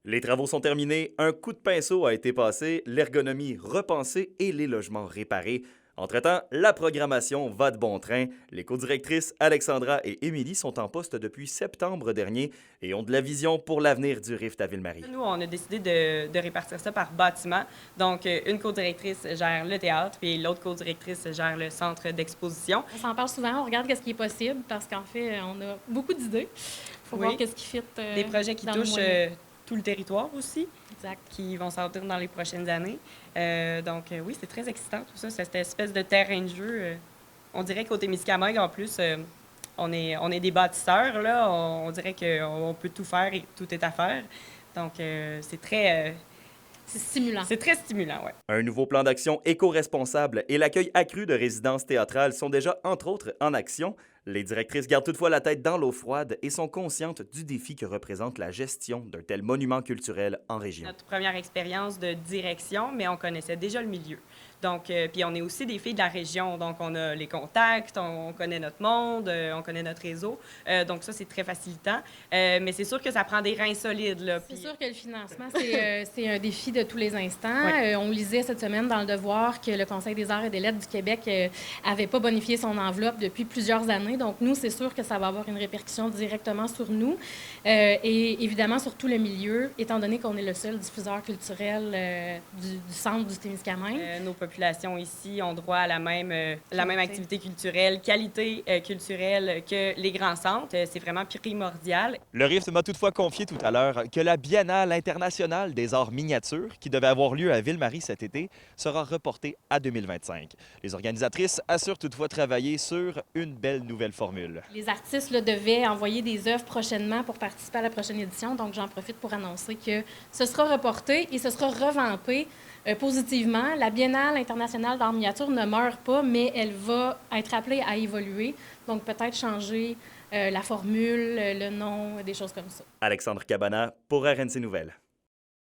Les travaux sont terminés, un coup de pinceau a été passé, l'ergonomie repensée et les logements réparés. Entre-temps, la programmation va de bon train. Les co-directrices Alexandra et Émilie sont en poste depuis septembre dernier et ont de la vision pour l'avenir du Rift à Ville-Marie. Nous, on a décidé de répartir ça par bâtiment. Donc, une co-directrice gère le théâtre, puis l'autre co-directrice gère le centre d'exposition. On s'en parle souvent, on regarde ce qui est possible parce qu'en fait, on a beaucoup d'idées. Il faut Oui. voir qu'est-ce qui fit. Des projets qui dans nos touchent moyens. tout le territoire aussi, Exact. qui vont sortir dans les prochaines années. Donc, oui, c'est très excitant tout ça, cette espèce de terrain de jeu. On dirait qu'au Témiscamingue, en plus, on est des bâtisseurs, là. On dirait qu'on peut tout faire et tout est à faire. Donc, c'est très... C'est stimulant. c'est très stimulant, ouais. Un nouveau plan d'action éco-responsable et l'accueil accru de résidences théâtrales sont déjà, entre autres, en action. Les directrices gardent toutefois la tête dans l'eau froide et sont conscientes du défi que représente la gestion d'un tel monument culturel en région. Notre première expérience de direction, mais on connaissait déjà le milieu. Donc, puis on est aussi des filles de la région, donc on a les contacts, on connaît notre monde, on connaît notre réseau. Donc ça, c'est très facilitant. Mais c'est sûr que ça prend des reins solides, là. C'est Puis- sûr que le financement, c'est un défi de tous les instants. Oui. On lisait cette semaine dans Le Devoir que le Conseil des arts et des lettres du Québec avait pas bonifié son enveloppe depuis plusieurs années. Donc, nous, c'est sûr que ça va avoir une répercussion directement sur nous et évidemment sur tout le milieu, étant donné qu'on est le seul diffuseur culturel du centre du Témiscamingue. Nos populations ici ont droit à la même activité culturelle, qualité culturelle que les grands centres. C'est vraiment primordial. Le Rift m'a toutefois confié tout à l'heure que la Biennale internationale des arts miniatures, qui devait avoir lieu à Ville-Marie cet été, sera reportée à 2025. Les organisatrices assurent toutefois travailler sur une belle nouvelle formule. Les artistes là, devaient envoyer des œuvres prochainement pour participer à la prochaine édition. Donc, j'en profite pour annoncer que ce sera reporté et ce sera revampé positivement. La Biennale internationale d'art miniature ne meurt pas, mais elle va être appelée à évoluer. Donc, peut-être changer la formule, le nom, des choses comme ça. Alexandre Cabana pour RNC Nouvelles.